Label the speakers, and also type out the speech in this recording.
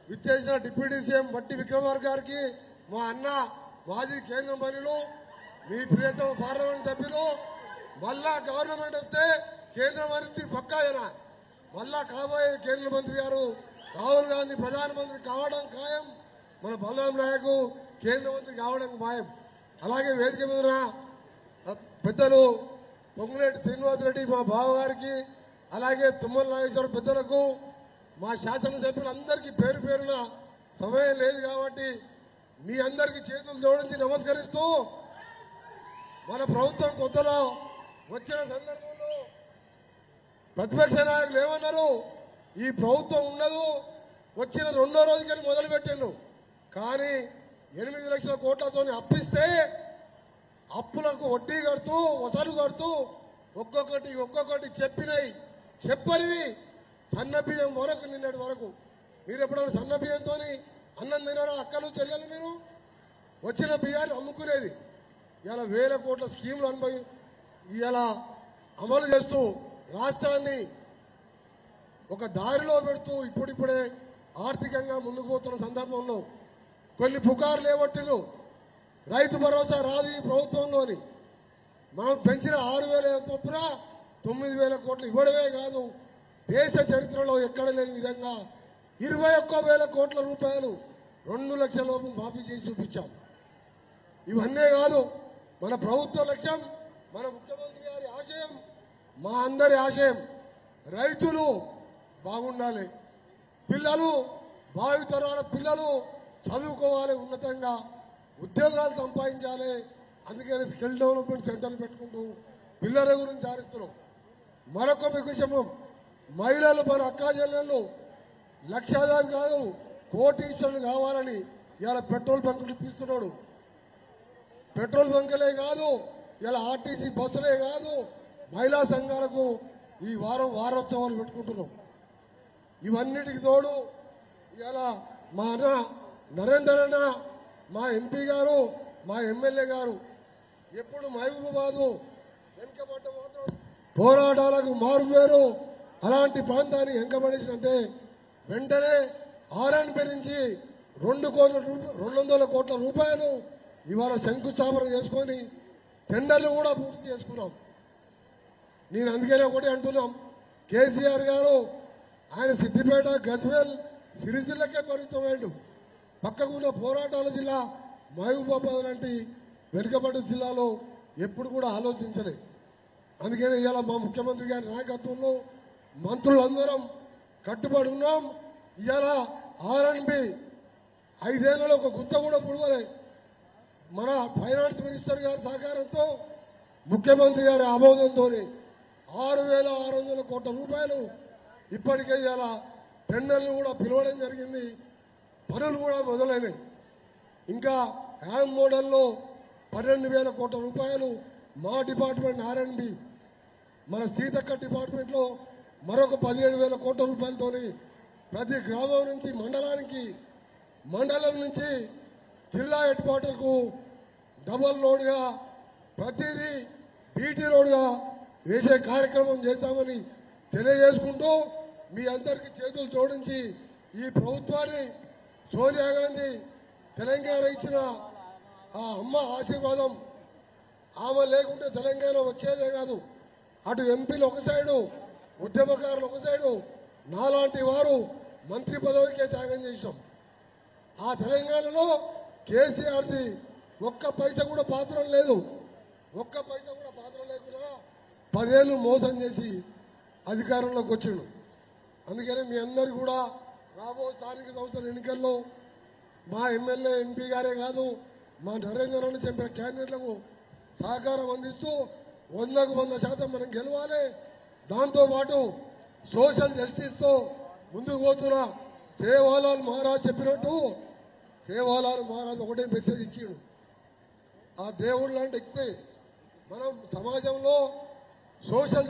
Speaker 1: విచ్చేసిన deputy CM బట్టి విక్రమార్క గారికి, మా అన్న మాజీ కేంద్ర మంత్రులు, మీ ప్రియతమ పార్లమెంట్ సభ్యులు, మళ్ళా గవర్నమెంట్ వస్తే కేంద్ర మంత్రి పక్కాయన, మళ్ళా కాబోయే కేంద్ర మంత్రి గారు రాహుల్ గాంధీ ప్రధానమంత్రి కావడం ఖాయం, మన బలరాం నాయకు కేంద్ర మంత్రి కావడం ఖాయం. అలాగే వేదిక మీద పెద్దలు పొంగులేటి శ్రీనివాసరెడ్డి మా బావగారికి, అలాగే తుమ్మల నాగేశ్వర పెద్దలకు, మా శాసనసభ్యులందరికీ పేరు పేరున సమయం లేదు కాబట్టి మీ అందరికీ చేతులు జోడించి నమస్కరిస్తూ, మన ప్రభుత్వం కొత్తలో వచ్చిన సందర్భంలో ప్రతిపక్ష నాయకులు ఏమన్నారు, ఈ ప్రభుత్వం ఉండదు, వచ్చిన రెండో రోజుకని మొదలుపెట్టిండు. కానీ 8 లక్షల కోట్లతో అప్పిస్తే అప్పులకు వడ్డీ కడుతూ వసూలు కడుతూ ఒక్కొక్కటి చెప్పనివి సన్న బియ్యం వరకు నిన్నటి వరకు. మీరు ఎప్పుడైనా సన్న బియ్యంతో అన్నం తినారా అక్కలు చెల్లెలు? మీరు వచ్చిన బియ్యాన్ని అమ్ముకునేది. ఇలా వేల కోట్ల స్కీములు ఇలా అమలు చేస్తూ రాష్ట్రాన్ని ఒక దారిలో పెడుతూ ఇప్పుడిప్పుడే ఆర్థికంగా ముందుకు పోతున్న సందర్భంలో కొన్ని పుకార్లు లేవట్టిను. రైతు భరోసా రాదు ఈ ప్రభుత్వంలోని. మనం పెంచిన 6,000 చొప్పున 9,000 కోట్లు ఇవ్వడమే కాదు, దేశ చరిత్రలో ఎక్కడ లేని విధంగా 21,000 కోట్ల రూపాయలు 2 లక్షల లోపు మాఫీ చేసి చూపించాం. ఇవన్నీ కాదు, మన ప్రభుత్వ లక్ష్యం, మన ముఖ్యమంత్రి గారి ఆశయం, మా అందరి ఆశయం రైతులు బాగుండాలి, పిల్లలు భావితరాల పిల్లలు చదువుకోవాలి, ఉన్నతంగా ఉద్యోగాలు సంపాదించాలి. అందుకని స్కిల్ డెవలప్మెంట్ సెంటర్లు పెట్టుకుంటూ పిల్లల గురించి ఆరిస్తున్నాం. మరొక విషయం, మహిళలు మన అక్కా చెల్లెళ్ళు లక్షాధికారులు కాదు కోటీశ్వరులు కావాలని ఇలా పెట్రోల్ బంకులు ఇప్పిస్తున్నాడు. పెట్రోల్ బంకులే కాదు, ఇలా ఆర్టీసీ బస్సులే కాదు, మహిళా సంఘాలకు ఈ వారం వారోత్సవాలు పెట్టుకుంటున్నాం. ఇవన్నిటికి తోడు ఇలా మా అన్న నరేందర్ అన్న, మా ఎంపీ గారు, మా ఎమ్మెల్యే గారు ఎప్పుడు మహబూబాబాదు వెనుకబడ్డ మాత్రం పోరాటాలకు మారుపేరు. అలాంటి ప్రాంతాన్ని వెనుకబడేసినంటే వెంటనే ఆర్ఎండ్బి నుంచి 200 కోట్ల రూపాయలు ఇవాళ శంకుస్థాపన చేసుకొని టెండర్లు కూడా పూర్తి చేసుకున్నాం. నేను అందుకనే ఒకటి అంటున్నాం, కేసీఆర్ గారు ఆయన సిద్దిపేట, గజ్వేల్, సిరిసిల్లకే పరిమితమైండు. పక్కకున్న పోరాటాల జిల్లా మహబూబాబాద్ లాంటి వెనుకబడ్డ జిల్లాలో ఎప్పుడు కూడా ఆలోచించలే. అందుకని ఇవాళ మా ముఖ్యమంత్రి గారి నాయకత్వంలో మంత్రులందరం కట్టుబడి ఉన్నాం. ఇవాళ ఆర్ఎండ్బి 5 ఏళ్లలో ఒక గుత్త కూడా పుడవలే. మన ఫైనాన్స్ మినిస్టర్ గారి సహకారంతో, ముఖ్యమంత్రి గారి ఆమోదంతో 6,600 కోట్ల రూపాయలు ఇప్పటికే ఇవాళ టెండర్లు కూడా పిలవడం జరిగింది, పనులు కూడా మొదలైనవి. ఇంకా హ్యామ్ మోడల్లో 12,000 కోట్ల రూపాయలు మా డిపార్ట్మెంట్ ఆర్ఎండ్బి, మన సీతక్క డిపార్ట్మెంట్లో మరొక 17,000 కోట్ల రూపాయలతో ప్రతి గ్రామం నుంచి మండలానికి, మండలం నుంచి జిల్లా హెడ్ క్వార్టర్కు డబల్ రోడ్గా ప్రతిదీ బీటీ రోడ్గా వేసే కార్యక్రమం చేస్తామని తెలియజేసుకుంటూ మీ అందరికీ చేతులు జోడించి ఈ ప్రభుత్వాన్ని, సోనియా గాంధీ తెలంగాణ ఇచ్చిన ఆ అమ్మ ఆశీర్వాదం, ఆమె లేకుంటే తెలంగాణ వచ్చేదే కాదు. అటు ఎంపీలు ఒక సైడు, ఉద్యమకారులు ఒక సైడు, నాలాంటి వారు మంత్రి పదవికే త్యాగం చేసినాం. ఆ తెలంగాణలో కేసీఆర్ది ఒక్క పైసా కూడా పాత్ర లేదు. ఒక్క పైసా కూడా పాత్ర లేకుండా 10 ఏళ్ళు మోసం చేసి అధికారంలోకి వచ్చిండు. అందుకని మీ అందరు కూడా రాబో స్థానిక సంస్థల ఎన్నికల్లో మా ఎమ్మెల్యే, ఎంపీ గారే కాదు, మా నరేంద్ర అని చెప్పిన క్యాండిడేట్లకు సహకారం అందిస్తూ 100కు 100% మనం గెలవాలి. దాంతోపాటు సోషల్ జస్టిస్తో ముందుకు పోతున్న సేవాలాల్ మహారాజ్ చెప్పినట్టు, సేవాలాల్ మహారాజ్ ఒకటే మెసేజ్ ఇచ్చిండు, ఆ దేవుడు లాంటి వ్యక్తి మనం సమాజంలో సోషల్